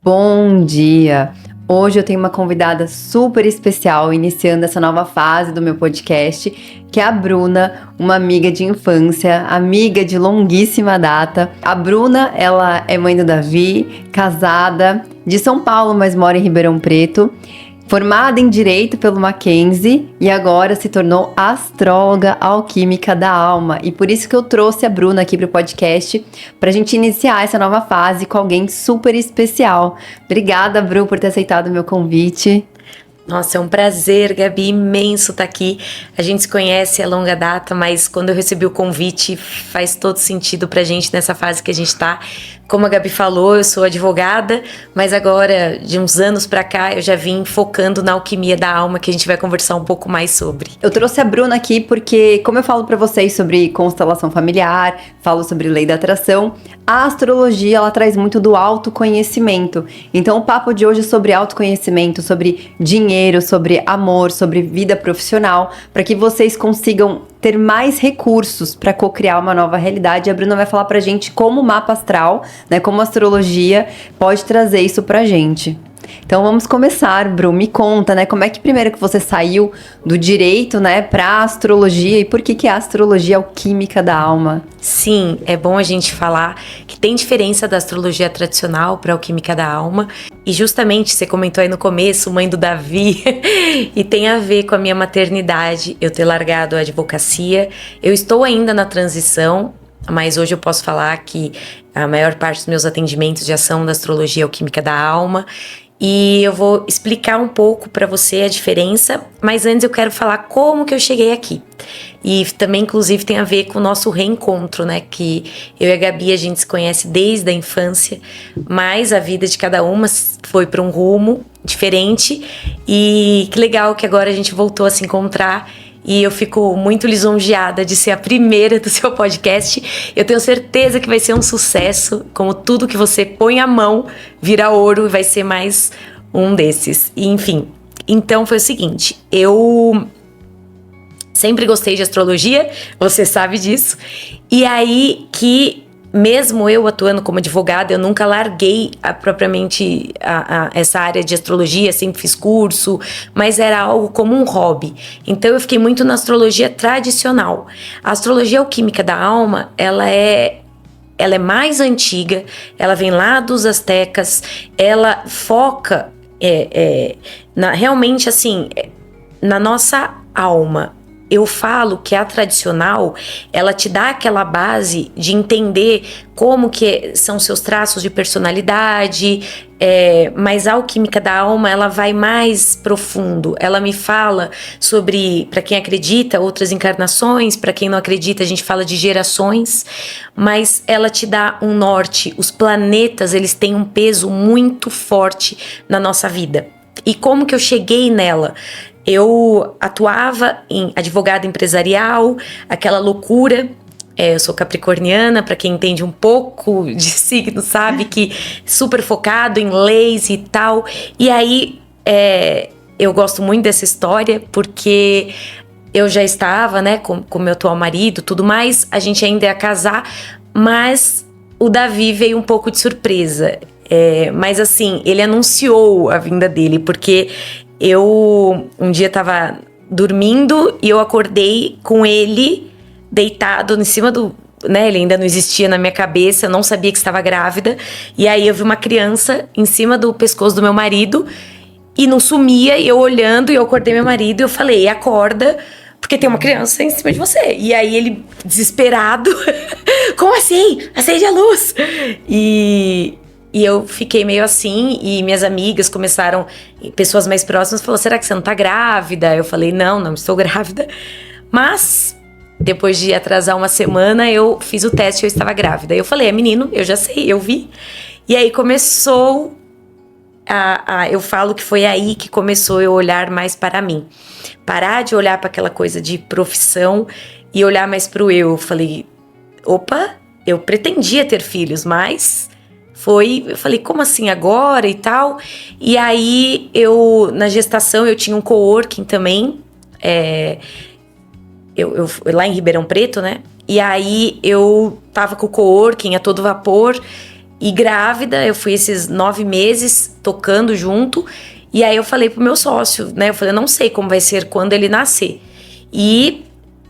Bom dia! Hoje eu tenho uma convidada super especial iniciando essa nova fase do meu podcast, que é a Bruna, uma amiga de infância, amiga de longuíssima data. A Bruna, ela é mãe do Davi, casada, de São Paulo, mas mora em Ribeirão Preto. Formada em Direito pelo Mackenzie e agora se tornou astróloga alquímica da alma. E por isso que eu trouxe a Bruna aqui para o podcast, para a gente iniciar essa nova fase com alguém super especial. Obrigada, Bru, por ter aceitado o meu convite. Nossa, é um prazer, Gabi, imenso estar aqui. A gente se conhece a longa data, mas quando eu recebi o convite faz todo sentido pra gente nessa fase que a gente tá. Como a Gabi falou, eu sou advogada, mas agora, de uns anos pra cá, eu já vim focando na alquimia da alma, que a gente vai conversar um pouco mais sobre. Eu trouxe a Bruna aqui porque, como eu falo pra vocês sobre constelação familiar, falo sobre lei da atração, a astrologia, ela traz muito do autoconhecimento. Então, o papo de hoje é sobre autoconhecimento, sobre dinheiro, sobre amor, sobre vida profissional, para que vocês consigam ter mais recursos para co-criar uma nova realidade. A Bruna vai falar pra gente como o mapa astral, né, como a astrologia pode trazer isso pra gente. Então vamos começar, Bru, me conta, né, como é que primeiro que você saiu do direito, né, pra astrologia e por que é a astrologia alquímica da alma? Sim, é bom a gente falar que tem diferença da astrologia tradicional para a alquímica da alma e justamente você comentou aí no começo, mãe do Davi, e tem a ver com a minha maternidade, eu ter largado a advocacia. Eu estou ainda na transição, mas hoje eu posso falar que a maior parte dos meus atendimentos já são da astrologia alquímica da alma. E eu vou explicar um pouco para você a diferença, mas antes eu quero falar como que eu cheguei aqui. E também, inclusive, tem a ver com o nosso reencontro, né? Que eu e a Gabi, a gente se conhece desde a infância, mas a vida de cada uma foi para um rumo diferente. E que legal que agora a gente voltou a se encontrar. E eu fico muito lisonjeada de ser a primeira do seu podcast. Eu tenho certeza que vai ser um sucesso, como tudo que você põe a mão vira ouro e vai ser mais um desses. E, enfim, então foi o seguinte, eu sempre gostei de astrologia, você sabe disso. E aí que, mesmo eu atuando como advogada, eu nunca larguei propriamente essa área de astrologia, sempre fiz curso, mas era algo como um hobby. Então eu fiquei muito na astrologia tradicional. A astrologia alquímica da alma, ela é mais antiga, ela vem lá dos astecas, ela foca realmente assim, na nossa alma. Eu falo que a tradicional, ela te dá aquela base de entender como que são seus traços de personalidade, mas a alquímica da alma, ela vai mais profundo. Ela me fala sobre, para quem acredita, outras encarnações, para quem não acredita, a gente fala de gerações, mas ela te dá um norte. Os planetas, eles têm um peso muito forte na nossa vida. E como que eu cheguei nela? Eu atuava em advogada empresarial, aquela loucura. Eu sou capricorniana, para quem entende um pouco de signo, sabe que super focado em leis e tal. E aí, eu gosto muito dessa história, porque eu já estava, né, com meu atual marido, tudo mais. A gente ainda ia casar, mas o Davi veio um pouco de surpresa. Mas assim, ele anunciou a vinda dele, porque eu um dia tava dormindo e eu acordei com ele deitado em cima do... né, ele ainda não existia na minha cabeça, eu não sabia que estava grávida. E aí eu vi uma criança em cima do pescoço do meu marido e não sumia, e eu olhando, e eu acordei meu marido e eu falei, acorda, porque tem uma criança em cima de você. E aí ele, desesperado, como assim? Acende a luz! E eu fiquei meio assim, e minhas amigas começaram, pessoas mais próximas, falaram, será que você não tá grávida? Eu falei, não estou grávida. Mas, depois de atrasar uma semana, eu fiz o teste e eu estava grávida. Eu falei, menino, eu já sei, eu vi. E aí começou, eu falo que foi aí que começou eu olhar mais para mim. Parar de olhar para aquela coisa de profissão e olhar mais pro eu. Eu falei, opa, eu pretendia ter filhos, mas... eu falei, como assim agora e tal? E aí, na gestação, eu tinha um coworking também, lá em Ribeirão Preto, né? E aí, eu tava com o coworking a todo vapor, E grávida, eu fui esses 9 meses tocando junto. E aí eu falei pro meu sócio, né? Eu falei, eu não sei como vai ser quando ele nascer. E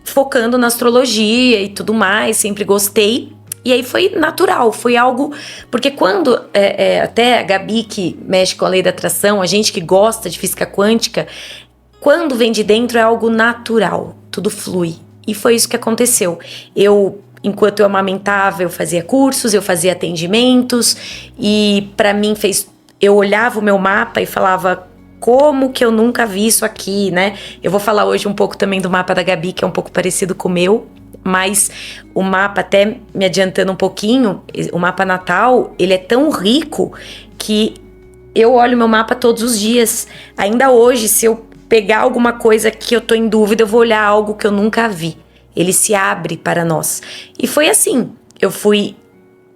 focando na astrologia e tudo mais, sempre gostei. E aí foi natural, foi algo... Porque quando, até a Gabi que mexe com a lei da atração, a gente que gosta de física quântica, quando vem de dentro é algo natural, tudo flui. E foi isso que aconteceu. Enquanto eu amamentava, eu fazia cursos, eu fazia atendimentos. E pra mim eu olhava o meu mapa e falava... Como que eu nunca vi isso aqui, né? Eu vou falar hoje um pouco também do mapa da Gabi, que é um pouco parecido com o meu. Mas o mapa, até me adiantando um pouquinho, o mapa natal, ele é tão rico que eu olho meu mapa todos os dias. Ainda hoje, se eu pegar alguma coisa que eu tô em dúvida, eu vou olhar algo que eu nunca vi. Ele se abre para nós. E foi assim, eu fui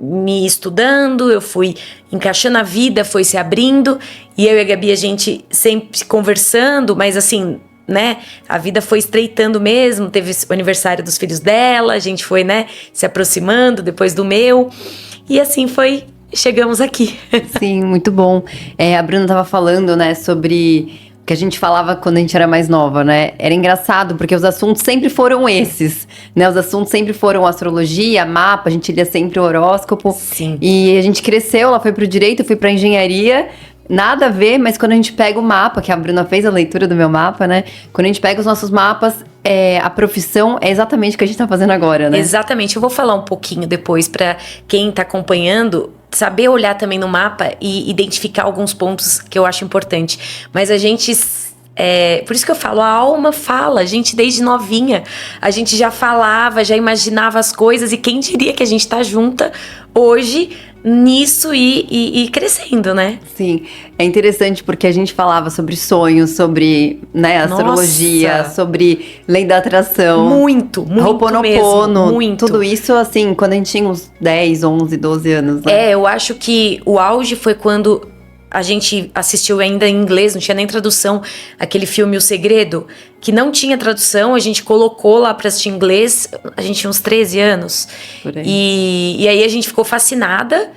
me estudando, eu fui encaixando a vida, foi se abrindo, e eu e a Gabi, a gente sempre conversando, mas assim, né, a vida foi estreitando mesmo, teve o aniversário dos filhos dela, a gente foi, né, se aproximando depois do meu, e assim chegamos aqui. Sim, muito bom. A Bruna tava falando, né, sobre... que a gente falava quando a gente era mais nova, né? Era engraçado, porque os assuntos sempre foram esses, né? Os assuntos sempre foram astrologia, mapa, a gente lia sempre o horóscopo. Sim. E a gente cresceu, ela foi pro direito, eu fui pra engenharia, nada a ver, mas quando a gente pega o mapa, que a Bruna fez a leitura do meu mapa, né? Quando a gente pega os nossos mapas, a profissão é exatamente o que a gente tá fazendo agora, né? Exatamente, eu vou falar um pouquinho depois pra quem tá acompanhando, saber olhar também no mapa e identificar alguns pontos que eu acho importante. Mas a gente... por isso que eu falo, a alma fala, a gente desde novinha, a gente já falava, já imaginava as coisas, e quem diria que a gente tá junta hoje nisso e crescendo, né? Sim, é interessante porque a gente falava sobre sonhos, sobre, né, astrologia, Nossa. sobre lei da atração. Muito Ho'oponopono, mesmo, muito. tudo isso, assim, quando a gente tinha uns 10, 11, 12 anos, né? Eu acho que o auge foi quando a gente assistiu ainda em inglês, não tinha nem tradução, aquele filme O Segredo, que não tinha tradução, a gente colocou lá pra assistir em inglês, a gente tinha uns 13 anos. Por aí. E aí a gente ficou fascinada,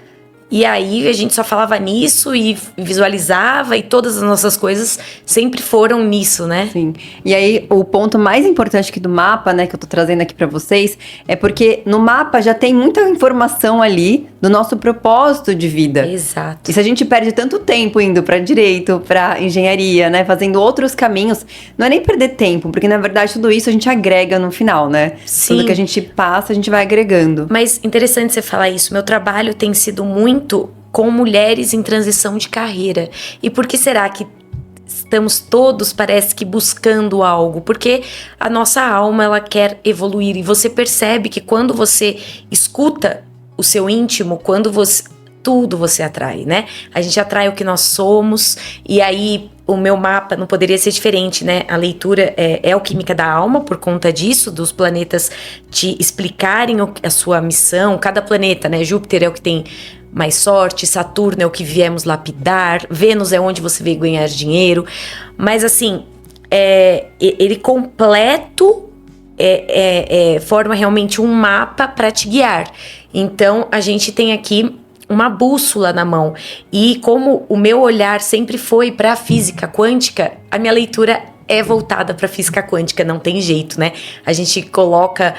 e aí a gente só falava nisso e visualizava, e todas as nossas coisas sempre foram nisso, né? Sim. E aí, o ponto mais importante aqui do mapa, né, que eu tô trazendo aqui pra vocês, é porque no mapa já tem muita informação ali do nosso propósito de vida. Exato. E se a gente perde tanto tempo indo pra direito, pra engenharia, né, fazendo outros caminhos, não é nem perder tempo, porque na verdade tudo isso a gente agrega no final, né? Sim. Tudo que a gente passa, a gente vai agregando. Mas interessante você falar isso. Meu trabalho tem sido muito com mulheres em transição de carreira. E por que será que estamos todos, parece que, buscando algo? Porque a nossa alma, ela quer evoluir. E você percebe que quando você escuta o seu íntimo, tudo você atrai, né? A gente atrai o que nós somos, e aí o meu mapa não poderia ser diferente, né? A leitura é alquímica da alma, por conta disso, dos planetas te explicarem a sua missão. Cada planeta, né? Júpiter é o que tem mais sorte, Saturno é o que viemos lapidar, Vênus é onde você veio ganhar dinheiro. Mas assim, ele completo forma realmente um mapa para te guiar. Então a gente tem aqui uma bússola na mão, e como o meu olhar sempre foi para a física quântica, a minha leitura é voltada para a física quântica, não tem jeito, né? A gente coloca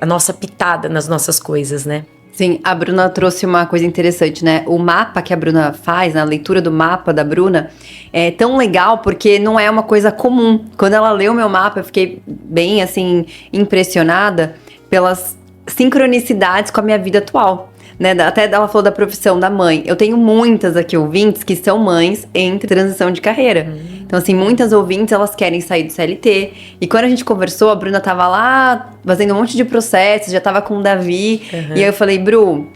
a nossa pitada nas nossas coisas, né? Sim, a Bruna trouxe uma coisa interessante, né? O mapa que a Bruna faz, a leitura do mapa da Bruna, é tão legal porque não é uma coisa comum. Quando ela leu o meu mapa, eu fiquei bem, assim, impressionada pelas sincronicidades com a minha vida atual. Né? Até ela falou da profissão da mãe. Eu tenho muitas aqui ouvintes que são mães em transição de carreira. Então, assim, muitas ouvintes, elas querem sair do CLT. E quando a gente conversou, a Bruna tava lá fazendo um monte de processos, já tava com o Davi. E aí eu falei, Bru,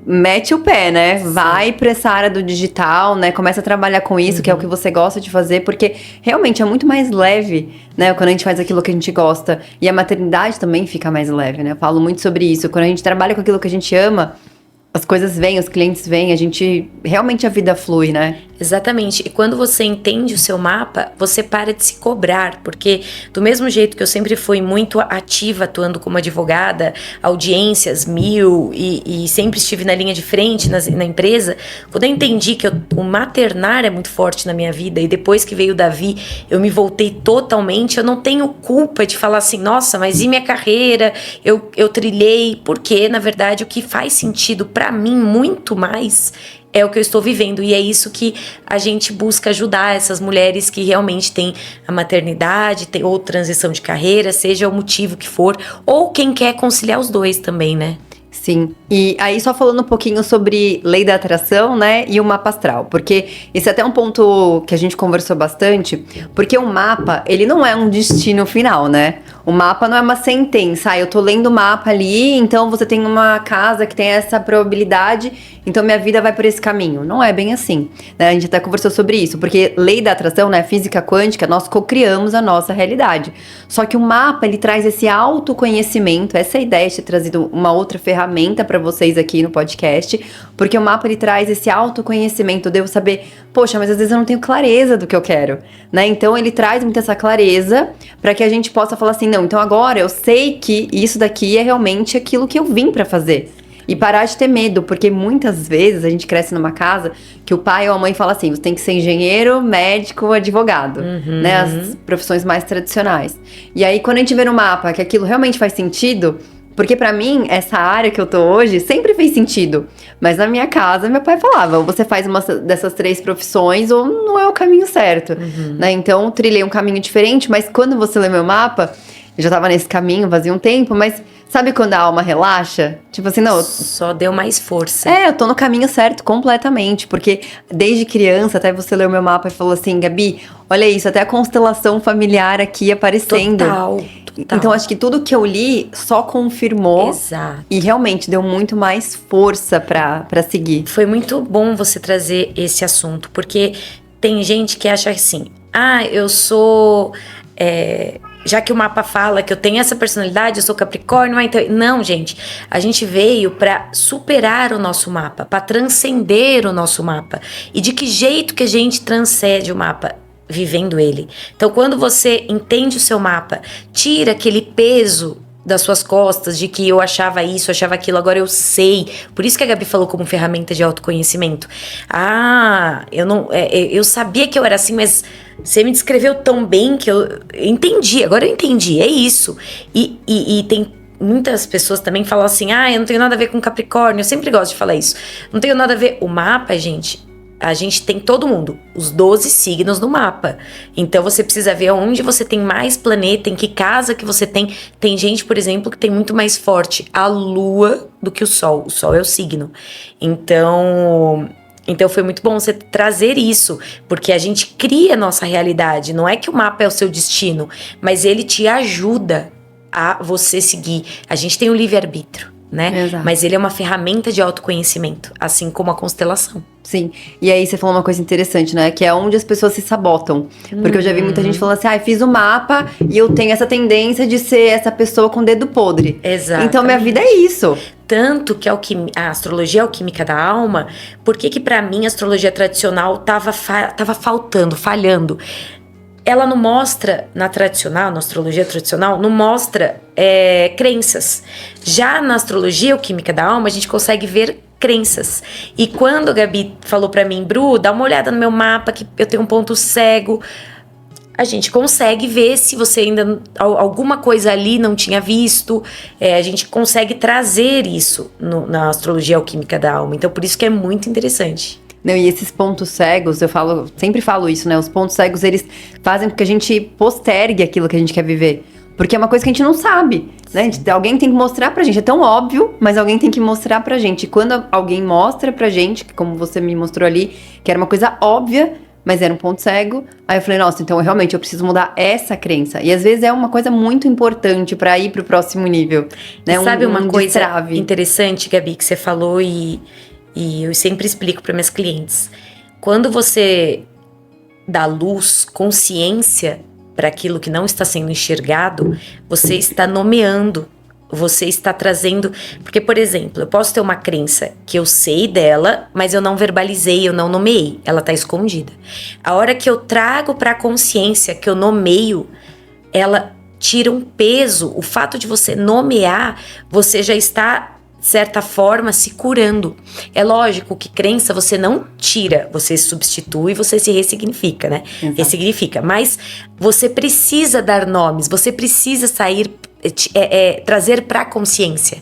mete o pé, né? Sim. Vai pra essa área do digital, né? Começa a trabalhar com isso, que é o que você gosta de fazer, porque realmente é muito mais leve, né? Quando a gente faz aquilo que a gente gosta. E a maternidade também fica mais leve, né? Eu falo muito sobre isso. Quando a gente trabalha com aquilo que a gente ama, as coisas vêm, os clientes vêm, realmente a vida flui, né? Exatamente. E quando você entende o seu mapa, você para de se cobrar, porque do mesmo jeito que eu sempre fui muito ativa atuando como advogada, audiências 1000 e sempre estive na linha de frente na empresa, quando eu entendi que o maternar é muito forte na minha vida e depois que veio o Davi, eu me voltei totalmente, eu não tenho culpa de falar assim, nossa, mas e minha carreira? Eu trilhei, porque na verdade o que faz sentido pra mim muito mais é o que eu estou vivendo, e é isso que a gente busca ajudar essas mulheres que realmente têm a maternidade, ou transição de carreira, seja o motivo que for, ou quem quer conciliar os dois também, né? Sim, e aí só falando um pouquinho sobre lei da atração, né, e o mapa astral, porque esse é até um ponto que a gente conversou bastante, porque o mapa, ele não é um destino final, né? O mapa não é uma sentença, eu tô lendo o mapa ali, então você tem uma casa que tem essa probabilidade, então minha vida vai por esse caminho. Não é bem assim, né? A gente até conversou sobre isso, porque lei da atração, né, física quântica, nós cocriamos a nossa realidade. Só que o mapa, ele traz esse autoconhecimento, essa é a ideia de ter trazido uma outra ferramenta para vocês aqui no podcast, porque o mapa, ele traz esse autoconhecimento, de eu saber, poxa, mas às vezes eu não tenho clareza do que eu quero, né? Então ele traz muito essa clareza para que a gente possa falar assim, não, então agora eu sei que isso daqui é realmente aquilo que eu vim para fazer. E parar de ter medo, porque muitas vezes a gente cresce numa casa que o pai ou a mãe fala assim, você tem que ser engenheiro, médico, advogado, né? As profissões mais tradicionais. E aí quando a gente vê no mapa que aquilo realmente faz sentido, porque pra mim, essa área que eu tô hoje sempre fez sentido. Mas na minha casa, meu pai falava, ou você faz uma dessas 3 profissões ou não é o caminho certo, né? Então, trilhei um caminho diferente, mas quando você lê meu mapa, eu já tava nesse caminho fazia um tempo, mas sabe quando a alma relaxa? Tipo assim, não... Só deu mais força. eu tô no caminho certo completamente, porque desde criança, até você leu meu mapa e falou assim, Gabi, olha isso, até a constelação familiar aqui aparecendo. Total. Então, acho que tudo que eu li só confirmou. Exato. E realmente deu muito mais força pra seguir. Foi muito bom você trazer esse assunto, porque tem gente que acha assim, eu sou... já que o mapa fala que eu tenho essa personalidade, eu sou Capricórnio, então... Não, gente, a gente veio para superar o nosso mapa, para transcender o nosso mapa. E de que jeito que a gente transcende o mapa? Vivendo ele. Então, quando você entende o seu mapa, tira aquele peso das suas costas, de que eu achava isso, eu achava aquilo, agora eu sei. Por isso que a Gabi falou como ferramenta de autoconhecimento. Eu sabia que eu era assim, mas você me descreveu tão bem que eu entendi, agora eu entendi, é isso. E tem muitas pessoas também falam assim, eu não tenho nada a ver com Capricórnio, eu sempre gosto de falar isso. Não tenho nada a ver. O mapa, gente... A gente tem todo mundo, os 12 signos no mapa. Então você precisa ver onde você tem mais planeta, em que casa que você tem. Tem gente, por exemplo, que tem muito mais forte a lua do que o sol. O sol é o signo. Então foi muito bom você trazer isso, porque a gente cria a nossa realidade. Não é que o mapa é o seu destino, mas ele te ajuda a você seguir. A gente tem o livre-arbítrio, né? Exato. Mas ele é uma ferramenta de autoconhecimento, assim como a constelação. Sim, e aí você falou uma coisa interessante, né? Que é onde as pessoas se sabotam. Porque eu já vi muita gente falando assim, fiz o mapa e eu tenho essa tendência de ser essa pessoa com dedo podre. Exato. Então minha vida é isso. Tanto que a astrologia alquímica da alma, por que pra mim a astrologia tradicional tava falhando? Ela não mostra, na astrologia tradicional, não mostra crenças. Já na astrologia alquímica da alma, a gente consegue ver crenças. E quando a Gabi falou pra mim, Bru, dá uma olhada no meu mapa que eu tenho um ponto cego, a gente consegue ver se você ainda alguma coisa ali não tinha visto. A gente consegue trazer isso na astrologia alquímica da alma. Então por isso que é muito interessante. Não, e esses pontos cegos, sempre falo isso, né? Os pontos cegos, eles fazem com que a gente postergue aquilo que a gente quer viver. Porque é uma coisa que a gente não sabe, né? Alguém tem que mostrar pra gente. É tão óbvio, mas alguém tem que mostrar pra gente. E quando alguém mostra pra gente, como você me mostrou ali, que era uma coisa óbvia, mas era um ponto cego, aí eu falei, nossa, então eu preciso mudar essa crença. E às vezes é uma coisa muito importante pra ir pro próximo nível, né? Sabe uma coisa destrave. interessante, Gabi, que você falou e eu sempre explico para minhas clientes. Quando você dá luz, consciência para aquilo que não está sendo enxergado, você está nomeando você está trazendo... Porque, por exemplo, eu posso ter uma crença que eu sei dela, mas eu não verbalizei, eu não nomeei. Ela está escondida. A hora que eu trago para a consciência, que eu nomeio, ela tira um peso. O fato de você nomear, você já está, de certa forma, se curando. É lógico que crença você não tira, você substitui, você se ressignifica, né? Exato. Ressignifica. Mas você precisa dar nomes, você precisa sair... trazer para a consciência,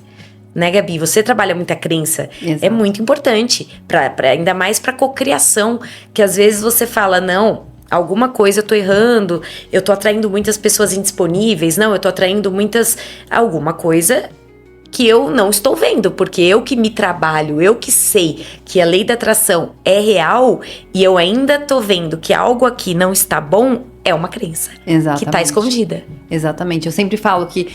né, Gabi? Você trabalha muita crença. Exato. É muito importante, ainda mais para cocriação, que às vezes você fala, não, alguma coisa eu tô errando, eu tô atraindo muitas pessoas indisponíveis, não, eu tô atraindo alguma coisa que eu não estou vendo, porque eu que me trabalho, eu que sei que a lei da atração é real e eu ainda tô vendo que algo aqui não está bom, é uma crença. Exatamente. Que tá escondida. Exatamente. Eu sempre falo que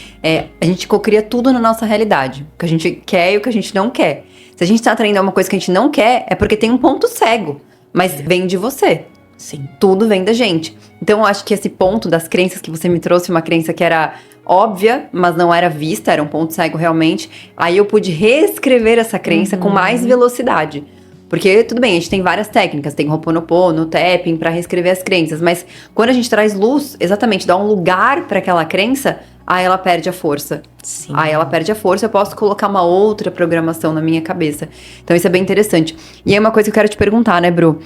a gente cocria tudo na nossa realidade. O que a gente quer e o que a gente não quer. Se a gente tá atraindo uma coisa que a gente não quer, é porque tem um ponto cego. Mas vem de você. Sim. Tudo vem da gente. Então, eu acho que esse ponto das crenças que você me trouxe, uma crença que era óbvia, mas não era vista, era um ponto cego realmente. Aí eu pude reescrever essa crença com mais velocidade. Porque, tudo bem, a gente tem várias técnicas, tem Ho'oponopono, tapping, pra reescrever as crenças. Mas quando a gente traz luz, exatamente, dá um lugar pra aquela crença, aí ela perde a força. Sim. Aí ela perde a força, eu posso colocar uma outra programação na minha cabeça. Então isso é bem interessante. E aí uma coisa que eu quero te perguntar, né, Bru?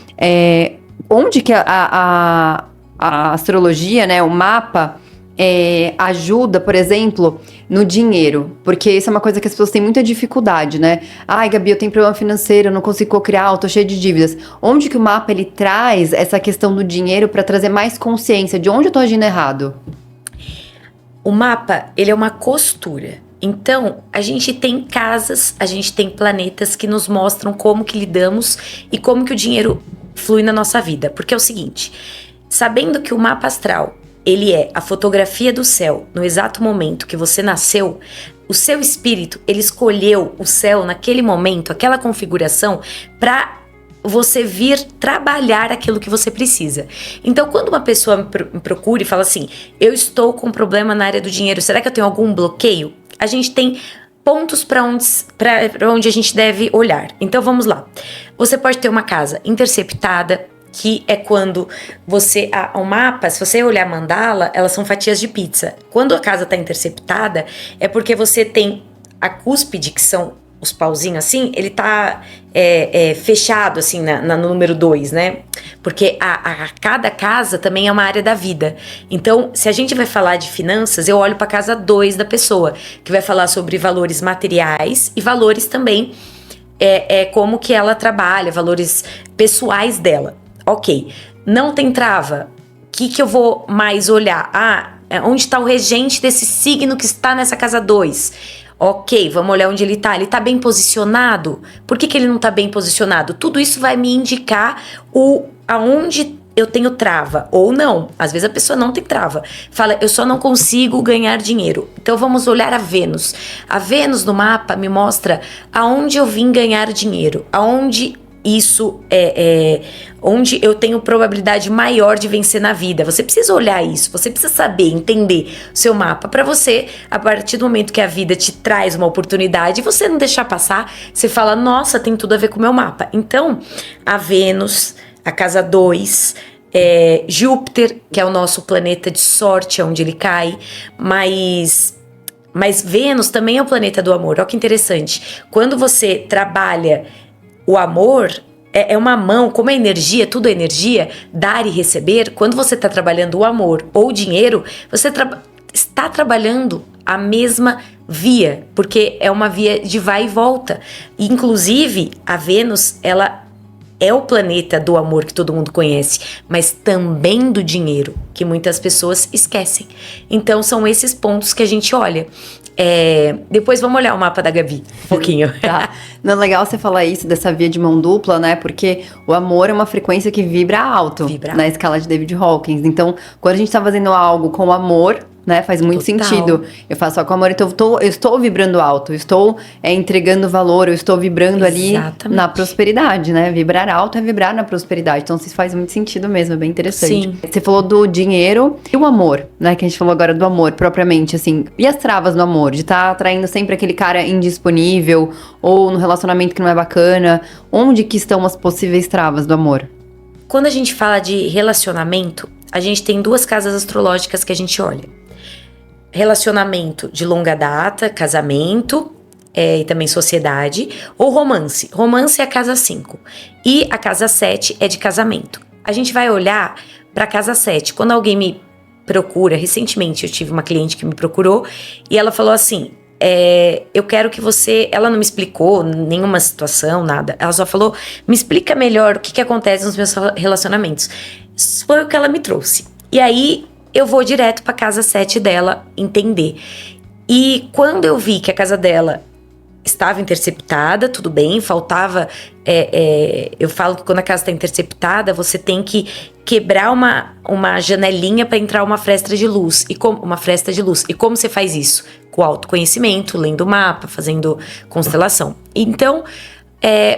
Onde que a astrologia, né, o mapa... ajuda, por exemplo, no dinheiro, porque isso é uma coisa que as pessoas têm muita dificuldade, né? Ai, Gabi, eu tenho problema financeiro, eu não consigo cocriar, eu tô cheia de dívidas. Onde que o mapa, ele traz essa questão do dinheiro para trazer mais consciência de onde eu tô agindo errado? O mapa, ele é uma costura. Então, a gente tem casas, a gente tem planetas que nos mostram como que lidamos e como que o dinheiro flui na nossa vida. Porque é o seguinte, sabendo que o mapa astral ele é a fotografia do céu no exato momento que você nasceu, o seu espírito, ele escolheu o céu naquele momento, aquela configuração, para você vir trabalhar aquilo que você precisa. Então, quando uma pessoa me procura e fala assim, eu estou com um problema na área do dinheiro, será que eu tenho algum bloqueio? A gente tem pontos para onde a gente deve olhar. Então, vamos lá. Você pode ter uma casa interceptada, que é quando o mapa, se você olhar mandala, elas são fatias de pizza. Quando a casa está interceptada, é porque você tem a cúspide, que são os pauzinhos assim, ele tá fechado assim no número 2, né? Porque cada casa também é uma área da vida. Então, se a gente vai falar de finanças, eu olho para a casa 2 da pessoa, que vai falar sobre valores materiais e valores também, como que ela trabalha, valores pessoais dela. Ok, não tem trava, o que eu vou mais olhar? Onde está o regente desse signo que está nessa casa 2? Ok, vamos olhar onde ele tá bem posicionado? Por que ele não tá bem posicionado? Tudo isso vai me indicar aonde eu tenho trava, ou não. Às vezes a pessoa não tem trava, fala, eu só não consigo ganhar dinheiro. Então vamos olhar a Vênus. A Vênus no mapa me mostra aonde eu vim ganhar dinheiro, aonde isso onde eu tenho probabilidade maior de vencer na vida. Você precisa olhar isso, você precisa saber, entender o seu mapa para você, a partir do momento que a vida te traz uma oportunidade, você não deixar passar, você fala, nossa, tem tudo a ver com o meu mapa. Então, a Vênus, a casa 2, Júpiter, que é o nosso planeta de sorte, onde ele cai, mas Vênus também é o planeta do amor. Olha que interessante. Quando você trabalha o amor, é uma mão, como é energia, tudo é energia, dar e receber. Quando você está trabalhando o amor ou o dinheiro, você está trabalhando a mesma via, porque é uma via de vai e volta. Inclusive, a Vênus, ela é o planeta do amor que todo mundo conhece, mas também do dinheiro, que muitas pessoas esquecem. Então, são esses pontos que a gente olha. Depois vamos olhar o mapa da Gabi um pouquinho. Tá. Não é legal você falar isso, dessa via de mão dupla, né? Porque o amor é uma frequência que vibra alto na escala de David Hawkins. Então, quando a gente tá fazendo algo com amor, né? Faz muito Total. sentido. Eu faço só com amor, então eu estou vibrando alto, eu estou entregando valor, eu estou vibrando ali Exatamente. na prosperidade, né? Vibrar alto é vibrar na prosperidade. Então, isso faz muito sentido mesmo, é bem interessante. Sim. Você falou do dinheiro e o amor, né? Que a gente falou agora do amor, propriamente, assim. E as travas no amor? De estar atraindo sempre aquele cara indisponível ou no relacionamento que não é bacana. Onde que estão as possíveis travas do amor? Quando a gente fala de relacionamento, a gente tem 2 casas astrológicas que a gente olha. Relacionamento de longa data, casamento e também sociedade, ou romance. Romance é a casa 5 e a casa 7 é de casamento. A gente vai olhar para a casa 7. Quando alguém me procura, recentemente eu tive uma cliente que me procurou e ela falou assim, eu quero que você... Ela não me explicou nenhuma situação, nada. Ela só falou, me explica melhor o que acontece nos meus relacionamentos. Isso foi o que ela me trouxe. E aí eu vou direto pra casa 7 dela entender. E quando eu vi que a casa dela estava interceptada, tudo bem, faltava... eu falo que quando a casa está interceptada, você tem que quebrar uma janelinha para entrar uma fresta de luz. E como você faz isso? Com autoconhecimento, lendo o mapa, fazendo constelação. Então,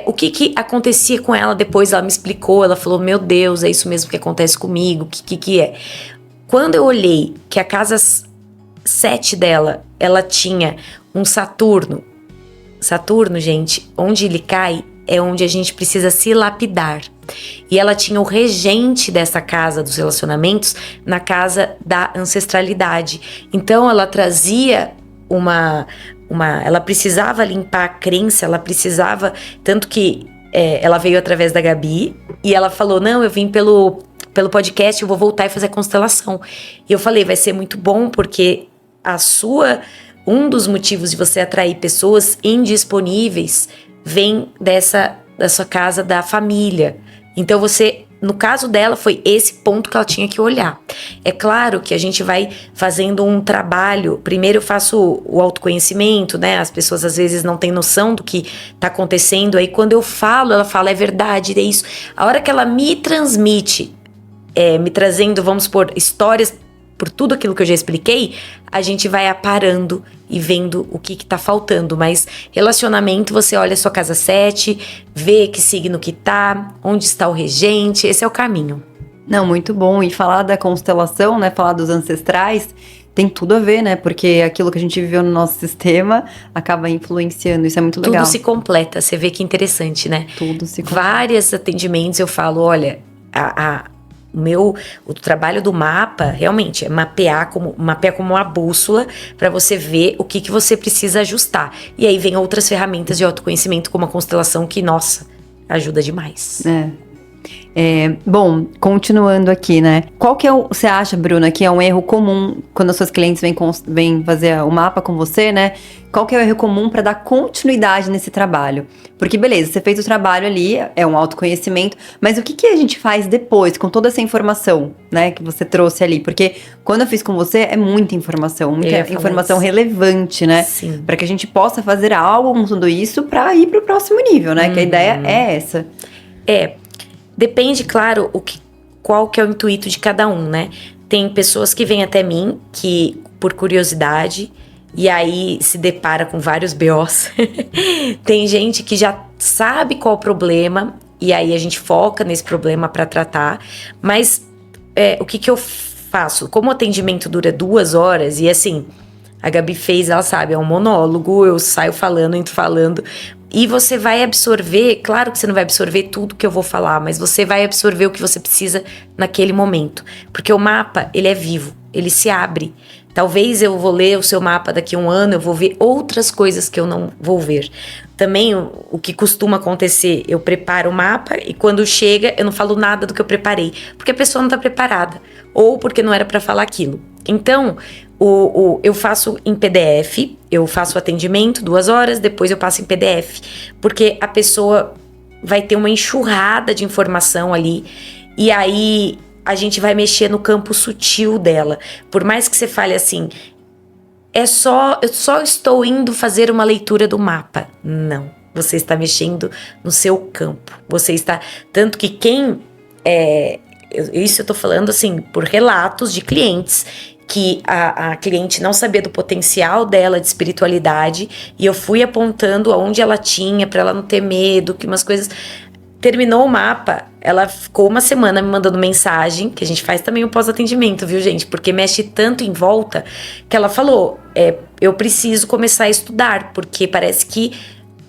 o que acontecia com ela depois? Ela me explicou, ela falou, meu Deus, é isso mesmo que acontece comigo, o que é? Quando eu olhei que a casa 7 dela, ela tinha um Saturno, gente, onde ele cai é onde a gente precisa se lapidar. E ela tinha o regente dessa casa dos relacionamentos na casa da ancestralidade. Então ela trazia ela precisava limpar a crença, ela precisava, tanto que ela veio através da Gabi e ela falou, não, eu vim pelo podcast, eu vou voltar e fazer a constelação. E eu falei, vai ser muito bom porque um dos motivos de você atrair pessoas indisponíveis vem da sua casa da família. Então no caso dela, foi esse ponto que ela tinha que olhar. É claro que a gente vai fazendo um trabalho. Primeiro eu faço o autoconhecimento, né? As pessoas às vezes não têm noção do que tá acontecendo. Aí quando eu falo, ela fala, é verdade, é isso. A hora que ela me transmite, me trazendo, vamos supor, histórias por tudo aquilo que eu já expliquei, a gente vai aparando e vendo o que tá faltando. Mas relacionamento, você olha a sua casa 7, vê que signo que tá, onde está o regente, esse é o caminho. Não, muito bom. E falar da constelação, né, falar dos ancestrais, tem tudo a ver, né, porque aquilo que a gente viveu no nosso sistema acaba influenciando, isso é muito legal. Tudo se completa, você vê que interessante, né? Tudo se completa. Vários atendimentos eu falo, olha, o trabalho do mapa realmente é mapear como uma bússola para você ver o que você precisa ajustar. E aí vem outras ferramentas de autoconhecimento como a constelação que, nossa, ajuda demais. Bom, continuando aqui, né? Qual que você acha, Bruna, que é um erro comum quando as suas clientes vêm fazer o mapa com você, né? Qual que é o erro comum para dar continuidade nesse trabalho? Porque, beleza, você fez o trabalho ali, é um autoconhecimento, mas o que a gente faz depois, com toda essa informação, né, que você trouxe ali? Porque quando eu fiz com você, é muita informação relevante, né? Sim. Para que a gente possa fazer algo com tudo isso para ir para o próximo nível, né? Que a ideia é essa. Depende, claro, qual que é o intuito de cada um, né? Tem pessoas que vêm até mim, que por curiosidade, e aí se depara com vários BOs. Tem gente que já sabe qual o problema, e aí a gente foca nesse problema para tratar. Mas o que eu faço? Como o atendimento dura 2 horas, e assim, a Gabi fez, ela sabe, é um monólogo, eu saio falando, entro falando... E você vai absorver, claro que você não vai absorver tudo que eu vou falar, mas você vai absorver o que você precisa naquele momento. Porque o mapa, ele é vivo, ele se abre. Talvez eu vou ler o seu mapa daqui a 1 ano, eu vou ver outras coisas que eu não vou ver. Também o que costuma acontecer, eu preparo o mapa e quando chega eu não falo nada do que eu preparei. Porque a pessoa não está preparada, ou porque não era para falar aquilo. Então, eu faço em PDF, eu faço o atendimento 2 horas, depois eu passo em PDF, porque a pessoa vai ter uma enxurrada de informação ali, e aí a gente vai mexer no campo sutil dela. Por mais que você fale assim, eu só estou indo fazer uma leitura do mapa. Não, você está mexendo no seu campo, você está... Tanto que isso eu tô falando assim, por relatos de clientes, que a cliente não sabia do potencial dela de espiritualidade, e eu fui apontando aonde ela tinha, para ela não ter medo, que umas coisas... Terminou o mapa, ela ficou uma semana me mandando mensagem, que a gente faz também o pós-atendimento, viu, gente? Porque mexe tanto em volta, que ela falou, eu preciso começar a estudar, porque parece que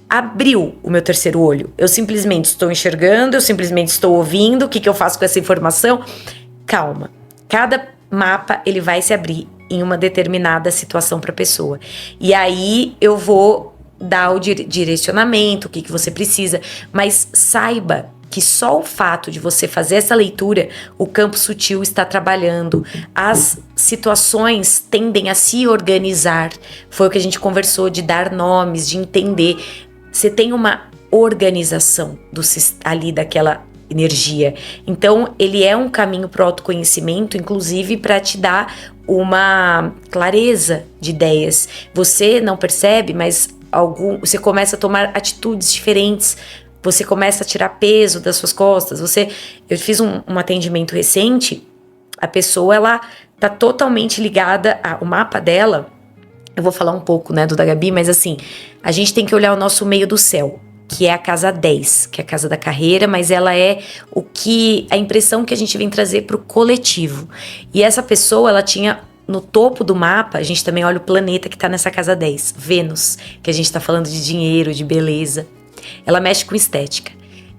abriu o meu terceiro olho. Eu simplesmente estou enxergando, eu simplesmente estou ouvindo, o que eu faço com essa informação? Calma. Cada mapa, ele vai se abrir em uma determinada situação para a pessoa. E aí, eu vou dar o direcionamento, o que você precisa, mas saiba que só o fato de você fazer essa leitura, o campo sutil está trabalhando, as situações tendem a se organizar, foi o que a gente conversou, de dar nomes, de entender, você tem uma organização ali daquela energia, então ele é um caminho para o autoconhecimento, inclusive para te dar uma clareza de ideias, você não percebe, mas você começa a tomar atitudes diferentes, você começa a tirar peso das suas costas. Eu fiz um atendimento recente, a pessoa, ela tá totalmente ligada ao mapa dela. Eu vou falar um pouco, né, do da Gabi, mas assim, a gente tem que olhar o nosso meio do céu, que é a casa 10, que é a casa da carreira, mas ela é a impressão que a gente vem trazer pro coletivo. E essa pessoa, ela tinha... No topo do mapa, a gente também olha o planeta que tá nessa casa 10, Vênus, que a gente tá falando de dinheiro, de beleza. Ela mexe com estética.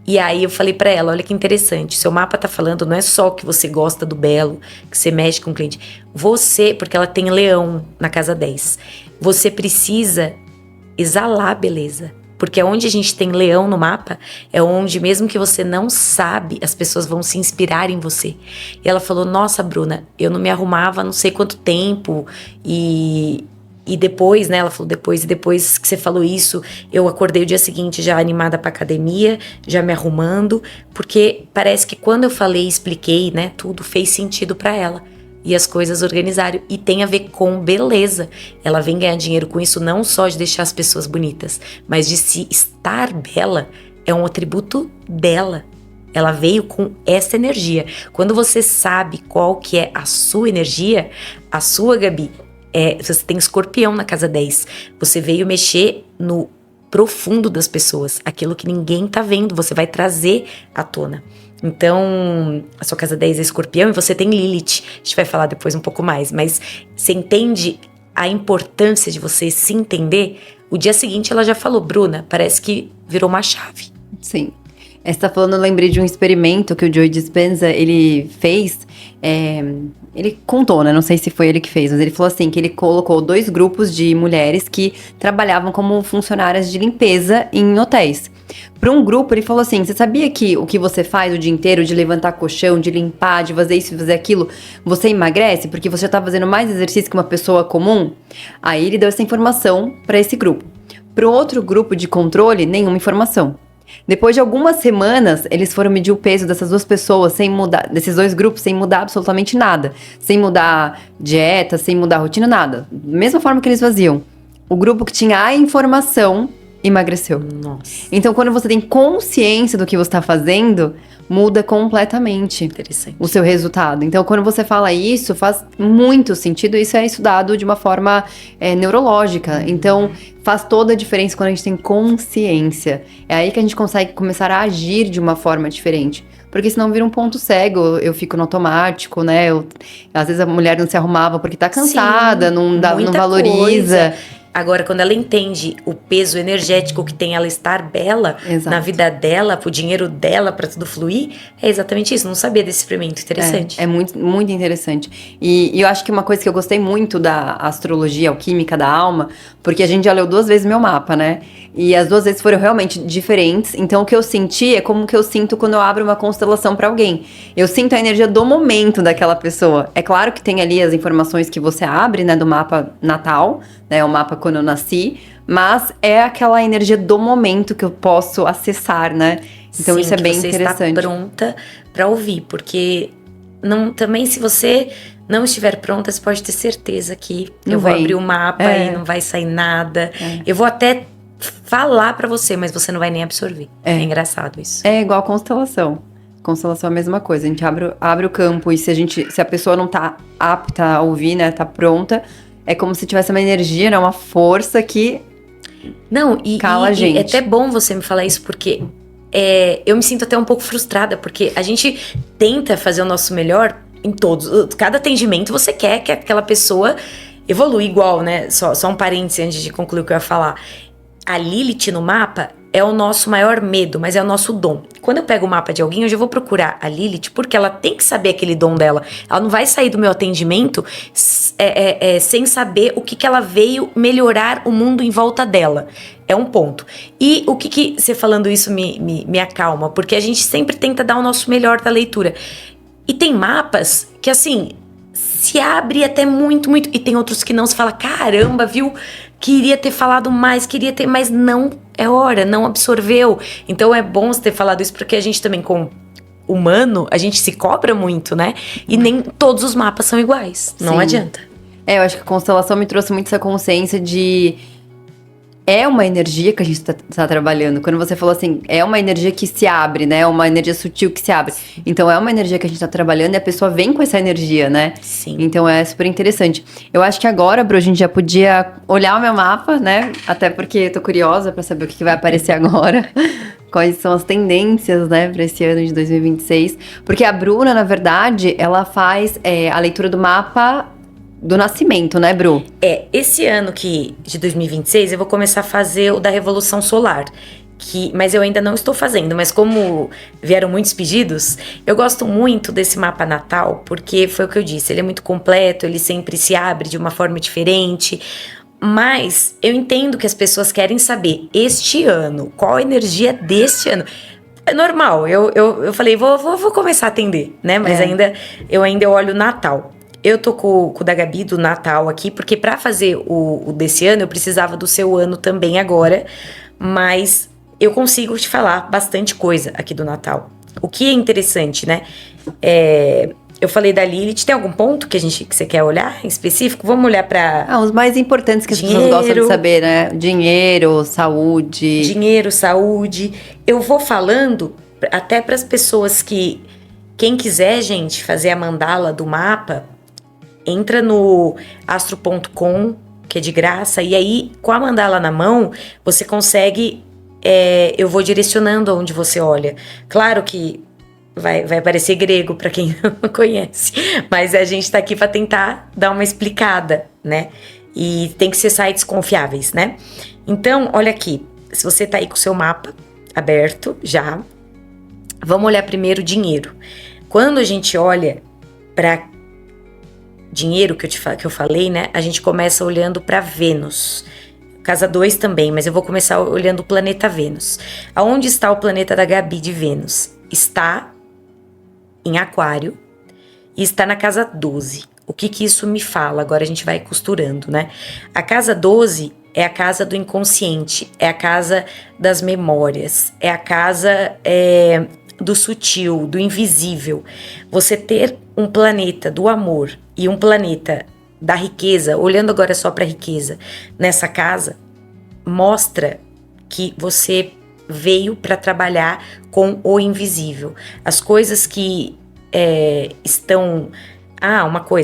E aí eu falei pra ela, olha que interessante, seu mapa tá falando não é só que você gosta do belo, que você mexe com o cliente. Porque ela tem leão na casa 10, você precisa exalar a beleza. Porque onde a gente tem leão no mapa, é onde mesmo que você não sabe, as pessoas vão se inspirar em você. E ela falou, nossa, Bruna, eu não me arrumava há não sei quanto tempo, e depois, né, ela falou depois que você falou isso, eu acordei o dia seguinte já animada pra academia, já me arrumando, porque parece que quando eu falei, expliquei, né, tudo fez sentido pra ela. E as coisas organizaram. E tem a ver com beleza. Ela vem ganhar dinheiro com isso, não só de deixar as pessoas bonitas, mas de se estar bela, é um atributo dela. Ela veio com essa energia. Quando você sabe qual que é a sua energia, a sua, Gabi, você tem escorpião na casa 10. Você veio mexer no profundo das pessoas. Aquilo que ninguém tá vendo, você vai trazer à tona. Então, a sua casa 10 é escorpião e você tem Lilith. A gente vai falar depois um pouco mais. Mas você entende a importância de você se entender? O dia seguinte ela já falou, Bruna, parece que virou uma chave. Sim. Você tá falando, eu lembrei de um experimento que o Joe Dispenza, ele fez. Ele contou, né? Não sei se foi ele que fez, mas ele falou assim, que ele colocou 2 grupos de mulheres que trabalhavam como funcionárias de limpeza em hotéis. Para um grupo, ele falou assim, você sabia que o que você faz o dia inteiro, de levantar colchão, de limpar, de fazer isso e fazer aquilo, você emagrece? Porque você já tá fazendo mais exercício que uma pessoa comum? Aí ele deu essa informação para esse grupo. Para o outro grupo de controle, nenhuma informação. Depois de algumas semanas, eles foram medir o peso dessas 2 pessoas sem mudar, desses 2 grupos, sem mudar absolutamente nada. Sem mudar dieta, sem mudar rotina, nada. Da mesma forma que eles faziam. O grupo que tinha a informação emagreceu. Nossa. Então, quando você tem consciência do que você está fazendo, muda completamente o seu resultado. Então, quando você fala isso, faz muito sentido. Isso é estudado de uma forma neurológica. Então, faz toda a diferença quando a gente tem consciência. É aí que a gente consegue começar a agir de uma forma diferente. Porque senão vira um ponto cego, eu fico no automático, né? Às vezes a mulher não se arrumava porque tá cansada, Sim, não valoriza. Coisa. Agora, quando ela entende o peso energético que tem ela estar bela, Exato, na vida dela, pro dinheiro dela, pra tudo fluir, é exatamente isso. Não sabia desse experimento, interessante. É muito, muito interessante. E eu acho que uma coisa que eu gostei muito da astrologia alquímica da alma, porque a gente já leu 2 vezes meu mapa, né? E as 2 vezes foram realmente diferentes. Então, o que eu senti é como que eu sinto quando eu abro uma constelação pra alguém. Eu sinto a energia do momento daquela pessoa. É claro que tem ali as informações que você abre, né, do mapa natal, né, o mapa quando eu nasci, mas é aquela energia do momento que eu posso acessar, né? Então, sim, isso é bem interessante. Você está pronta pra ouvir, porque também se você não estiver pronta, você pode ter certeza que eu vou abrir o mapa e não vai sair nada. Eu vou até falar pra você, mas você não vai nem absorver. É engraçado isso. É igual a constelação. Constelação é a mesma coisa. A gente abre o campo e se a pessoa não tá apta a ouvir, né? Tá pronta, é como se tivesse uma energia, né? Uma força que Não, cala a gente. é até bom você me falar isso, porque eu me sinto até um pouco frustrada, porque a gente tenta fazer o nosso melhor em todos. Cada atendimento você quer que aquela pessoa evolua igual, né? Só um parêntese antes de concluir o que eu ia falar. A Lilith no mapa é o nosso maior medo, mas é o nosso dom. Quando eu pego o mapa de alguém, eu já vou procurar a Lilith, porque ela tem que saber aquele dom dela. Ela não vai sair do meu atendimento sem saber o que ela veio melhorar o mundo em volta dela. É um ponto. E o que você falando isso me acalma, porque a gente sempre tenta dar o nosso melhor da leitura. E tem mapas que, assim, se abre até muito, muito. E tem outros que não, se fala, caramba, viu? Queria ter falado mais, mas não é hora, não absorveu. Então é bom você ter falado isso, porque a gente também, como humano, a gente se cobra muito, né? E nem todos os mapas são iguais. Não Sim. adianta. Eu acho que a constelação me trouxe muito essa consciência de... É uma energia que a gente tá trabalhando. Quando você falou assim, é uma energia que se abre, né? É uma energia sutil que se abre. Então, é uma energia que a gente tá trabalhando e a pessoa vem com essa energia, né? Sim. Então, é super interessante. Eu acho que agora, Bru, a gente já podia olhar o meu mapa, né? Até porque eu tô curiosa pra saber o que vai aparecer agora. Quais são as tendências, né, pra esse ano de 2026. Porque a Bruna, na verdade, ela faz a leitura do mapa... do nascimento, né, Bru? Esse ano de 2026, eu vou começar a fazer o da Revolução Solar. Mas eu ainda não estou fazendo. Mas como vieram muitos pedidos, eu gosto muito desse mapa natal, porque foi o que eu disse, ele é muito completo, ele sempre se abre de uma forma diferente. Mas eu entendo que as pessoas querem saber, este ano, qual a energia deste ano. É normal, eu falei, vou começar a atender, né? Mas eu ainda olho o Natal. Eu tô com o da Gabi do Natal aqui, porque pra fazer o desse ano, eu precisava do seu ano também agora, mas eu consigo te falar bastante coisa aqui do Natal. O que é interessante, né? Eu falei da Lilith, tem algum ponto que você quer olhar em específico? Vamos olhar pra... os mais importantes que as pessoas gostam de saber, né? Dinheiro, saúde. Dinheiro, saúde. Eu vou falando até pras pessoas quem quiser, gente, fazer a mandala do mapa... Entra no astro.com, que é de graça, e aí, com a mandala na mão, você consegue... eu vou direcionando aonde você olha. Claro que vai parecer grego para quem não conhece, mas a gente tá aqui para tentar dar uma explicada, né? E tem que ser sites confiáveis, né? Então, olha aqui, se você tá aí com o seu mapa aberto já, vamos olhar primeiro dinheiro. Quando a gente olha para dinheiro que eu falei, né? A gente começa olhando para Vênus. Casa 2 também, mas eu vou começar olhando o planeta Vênus. Aonde está o planeta da Gabi de Vênus? Está em Aquário e está na casa 12. O que isso me fala? Agora a gente vai costurando, né? A casa 12 é a casa do inconsciente, é a casa das memórias, é a casa do sutil, do invisível. Você ter um planeta do amor e um planeta da riqueza, olhando agora só para a riqueza, nessa casa, mostra que você veio para trabalhar com o invisível. As coisas que estão...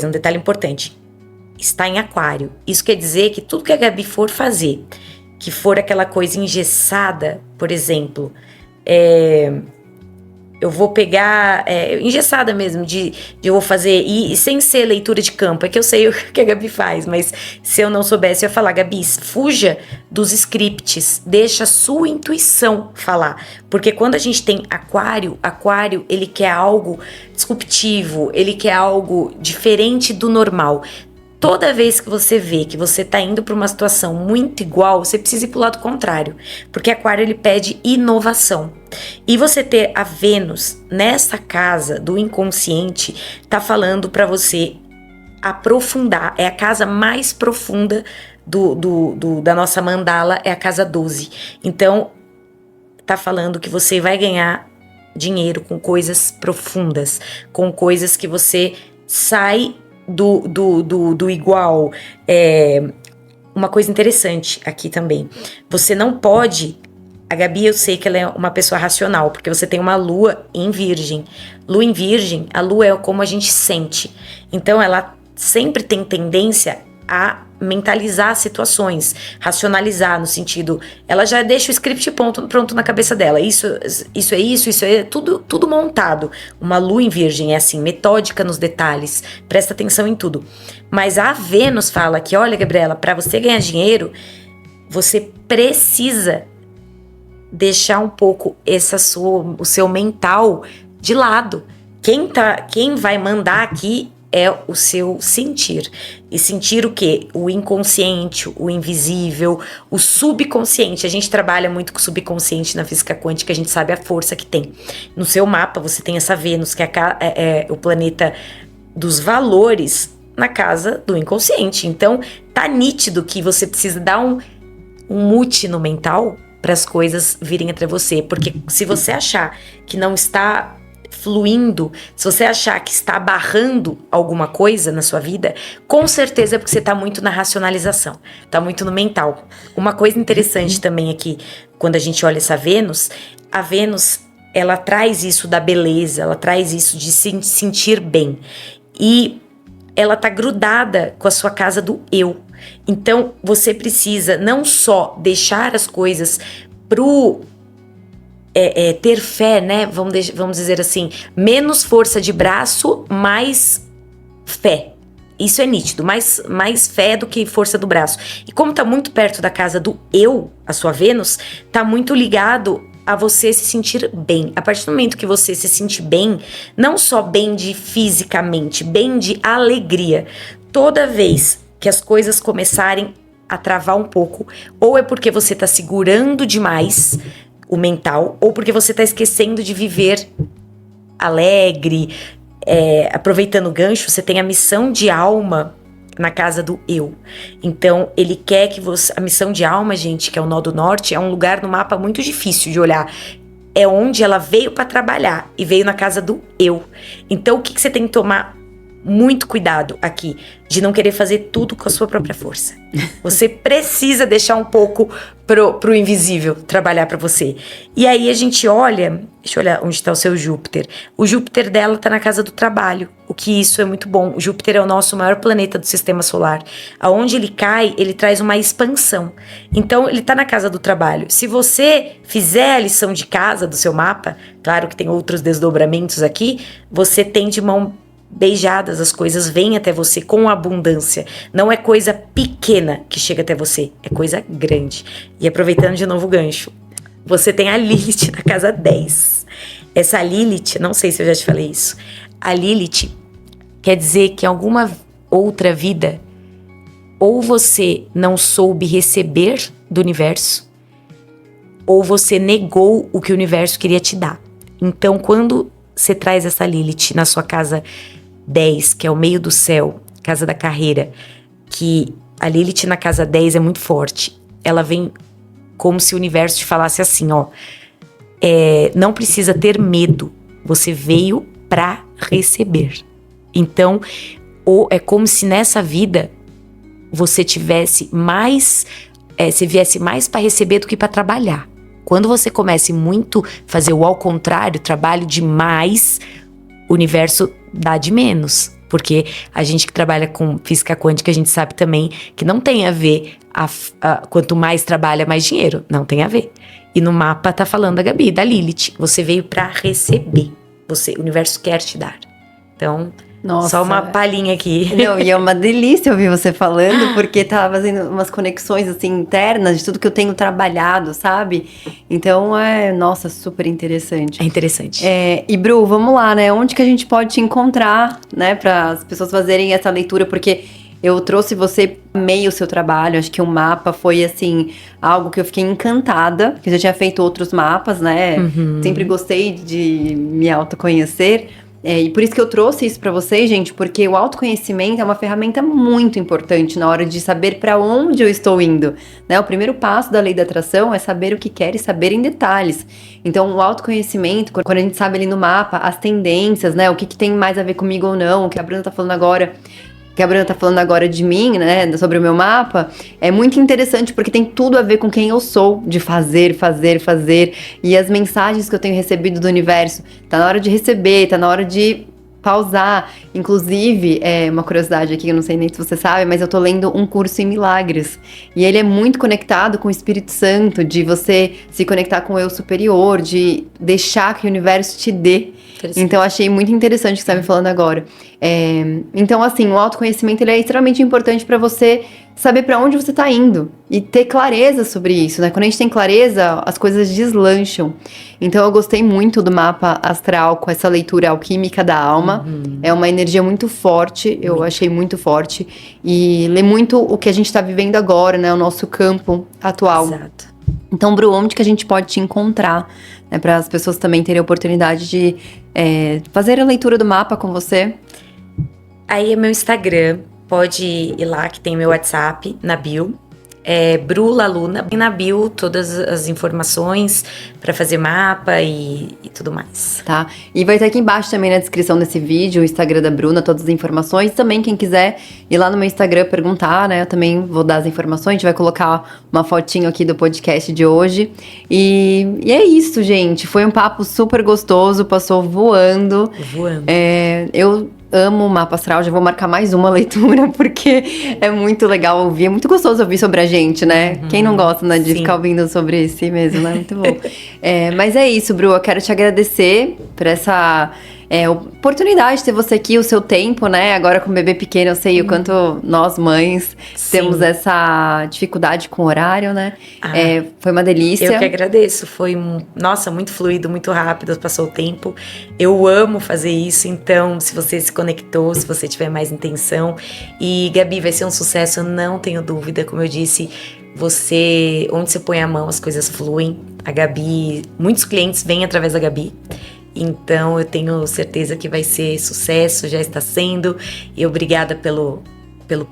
um detalhe importante. Está em Aquário. Isso quer dizer que tudo que a Gabi for fazer, que for aquela coisa engessada, por exemplo... eu vou pegar, engessada mesmo, eu vou fazer, e sem ser leitura de campo, é que eu sei o que a Gabi faz, mas se eu não soubesse, eu ia falar, Gabi, fuja dos scripts, deixa a sua intuição falar, porque quando a gente tem Aquário, ele quer algo disruptivo, ele quer algo diferente do normal. Toda vez que você vê que você tá indo para uma situação muito igual, você precisa ir pro lado contrário, porque Aquário ele pede inovação. E você ter a Vênus nessa casa do inconsciente tá falando para você aprofundar, é a casa mais profunda da nossa mandala, é a casa 12. Então, tá falando que você vai ganhar dinheiro com coisas profundas, com coisas que você sai do igual. Uma coisa interessante aqui também, você não pode A Gabi, eu sei que ela é uma pessoa racional, porque você tem uma lua em virgem. Lua em virgem, a lua é como a gente sente. Então, ela sempre tem tendência a mentalizar situações, racionalizar no sentido, ela já deixa o script pronto na cabeça dela. Isso é tudo montado. Uma lua em virgem é assim, metódica nos detalhes, presta atenção em tudo. Mas a Vênus fala que, olha, Gabriela, para você ganhar dinheiro, você precisa deixar um pouco o seu mental de lado. Quem vai mandar aqui é o seu sentir. E sentir o quê? O inconsciente, o invisível, o subconsciente. A gente trabalha muito com o subconsciente na física quântica, a gente sabe a força que tem. No seu mapa você tem essa Vênus, que é o planeta dos valores, na casa do inconsciente. Então tá nítido que você precisa dar um mute no mental para as coisas virem até você. Porque se você achar que não está fluindo, se você achar que está barrando alguma coisa na sua vida, com certeza é porque você está muito na racionalização, está muito no mental. Uma coisa interessante também aqui, quando a gente olha essa Vênus, a Vênus, ela traz isso da beleza, ela traz isso de se sentir bem. E ela tá grudada com a sua casa do eu. Então, você precisa não só deixar as coisas pro ter fé, né? Vamos dizer assim, menos força de braço, mais fé. Isso é nítido, mais fé do que força do braço. E como tá muito perto da casa do eu, a sua Vênus, tá muito ligado a você se sentir bem. A partir do momento que você se sente bem, não só bem de fisicamente, bem de alegria, toda vez que as coisas começarem a travar um pouco, ou é porque você tá segurando demais o mental, ou porque você tá esquecendo de viver alegre, aproveitando o gancho, você tem a missão de alma na casa do eu. Então, ele quer que você... A missão de alma, gente, que é o nó do norte, é um lugar no mapa muito difícil de olhar. É onde ela veio para trabalhar e veio na casa do eu. Então, o que você tem que tomar muito cuidado aqui? De não querer fazer tudo com a sua própria força. Você precisa deixar um pouco pro invisível trabalhar para você. E aí a gente olha, deixa eu olhar onde está o seu Júpiter. O Júpiter dela tá na casa do trabalho, o que isso é muito bom. O Júpiter é o nosso maior planeta do sistema solar. Aonde ele cai, ele traz uma expansão. Então ele tá na casa do trabalho. Se você fizer a lição de casa do seu mapa, claro que tem outros desdobramentos aqui, você tem de mão beijadas, as coisas vêm até você com abundância. Não é coisa pequena que chega até você, é coisa grande. E aproveitando de novo o gancho, você tem a Lilith na casa 10. Essa Lilith, não sei se eu já te falei isso, a Lilith quer dizer que em alguma outra vida, ou você não soube receber do universo, ou você negou o que o universo queria te dar. Então, quando você traz essa Lilith na sua casa 10, que é o meio do céu, casa da carreira, que a Lilith na casa 10 é muito forte. Ela vem como se o universo te falasse assim, ó, não precisa ter medo, você veio pra receber. Então, é como se nessa vida você tivesse mais, você viesse mais para receber do que para trabalhar. Quando você comece muito fazer o ao contrário, trabalho demais, o universo dá de menos. Porque a gente que trabalha com física quântica, a gente sabe também que não tem a ver, quanto mais trabalha, mais dinheiro. Não tem a ver. E no mapa tá falando a Gabi, da Lilith. Você veio pra receber. O universo quer te dar. Então, nossa, só uma palhinha aqui. Não, e é uma delícia ouvir você falando, porque tá fazendo umas conexões, assim, internas de tudo que eu tenho trabalhado, sabe? Então, nossa, super interessante. É interessante. E, Bru, vamos lá, né? Onde que a gente pode te encontrar, né? Para as pessoas fazerem essa leitura, porque eu trouxe você, amei o seu trabalho, acho que o mapa foi, assim, algo que eu fiquei encantada, que eu já tinha feito outros mapas, né? Uhum. Sempre gostei de me autoconhecer. E por isso que eu trouxe isso pra vocês, gente, porque o autoconhecimento é uma ferramenta muito importante na hora de saber pra onde eu estou indo, né? O primeiro passo da lei da atração é saber o que quer e saber em detalhes. Então, o autoconhecimento, quando a gente sabe ali no mapa as tendências, né? O que tem mais a ver comigo ou não, o que a Bruna tá falando agora, que a Bruna tá falando agora de mim, né, sobre o meu mapa, é muito interessante porque tem tudo a ver com quem eu sou, de fazer, fazer, fazer. E as mensagens que eu tenho recebido do universo, tá na hora de receber, tá na hora de pausar. Inclusive, uma curiosidade aqui, eu não sei nem se você sabe, mas eu tô lendo um curso em milagres. E ele é muito conectado com o Espírito Santo, de você se conectar com o eu superior, de deixar que o universo te dê. Então, achei muito interessante o que você tá me falando agora. Então, assim, o autoconhecimento ele é extremamente importante para você saber para onde você tá indo e ter clareza sobre isso, né? Quando a gente tem clareza, as coisas deslancham. Então, eu gostei muito do mapa astral com essa leitura alquímica da alma. É uma energia muito forte, eu achei muito forte. E lê muito o que a gente tá vivendo agora, né? O nosso campo atual. Exato. Então, Bru, onde que a gente pode te encontrar? Né, para as pessoas também terem a oportunidade de fazer a leitura do mapa com você. Aí é meu Instagram, pode ir lá que tem meu WhatsApp na bio. É Bru Laluna, bem na bio todas as informações para fazer mapa e tudo mais. Tá, e vai estar aqui embaixo também na descrição desse vídeo o Instagram da Bruna, todas as informações. Também quem quiser ir lá no meu Instagram perguntar, né, eu também vou dar as informações. A gente vai colocar uma fotinho aqui do podcast de hoje. E é isso, gente, foi um papo super gostoso, passou voando. Eu amo o mapa astral, já vou marcar mais uma leitura, porque é muito legal ouvir, é muito gostoso ouvir sobre a gente, né? Quem não gosta, né, de ficar ouvindo sobre si mesmo, né? Muito bom. Mas é isso, Bru, eu quero te agradecer por essa oportunidade de ter você aqui, o seu tempo, né? Agora com o bebê pequeno, eu sei o quanto nós mães temos essa dificuldade com o horário, né? Foi uma delícia. Eu que agradeço, foi, nossa, muito fluido, muito rápido, passou o tempo. Eu amo fazer isso, então, se você se conectou, se você tiver mais intenção. E, Gabi, vai ser um sucesso, eu não tenho dúvida, como eu disse, onde você põe a mão, as coisas fluem. A Gabi, muitos clientes vêm através da Gabi. Então, eu tenho certeza que vai ser sucesso, já está sendo. E obrigada pelo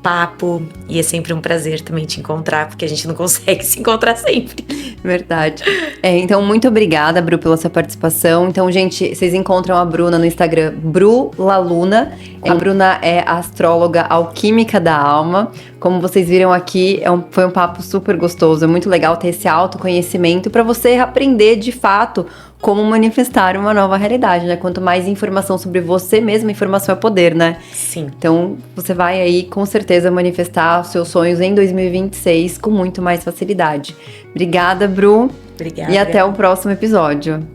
papo. E é sempre um prazer também te encontrar, porque a gente não consegue se encontrar sempre. Verdade. Então, muito obrigada, Bru, pela sua participação. Então, gente, vocês encontram a Bruna no Instagram, Bru Laluna. A Bruna é a astróloga alquímica da alma. Como vocês viram aqui, foi um papo super gostoso. É muito legal ter esse autoconhecimento para você aprender, de fato, como manifestar uma nova realidade, né? Quanto mais informação sobre você mesmo, informação é poder, né? Sim. Então, você vai aí, com certeza, manifestar os seus sonhos em 2026 com muito mais facilidade. Obrigada, Bru. Obrigada. E até o próximo episódio.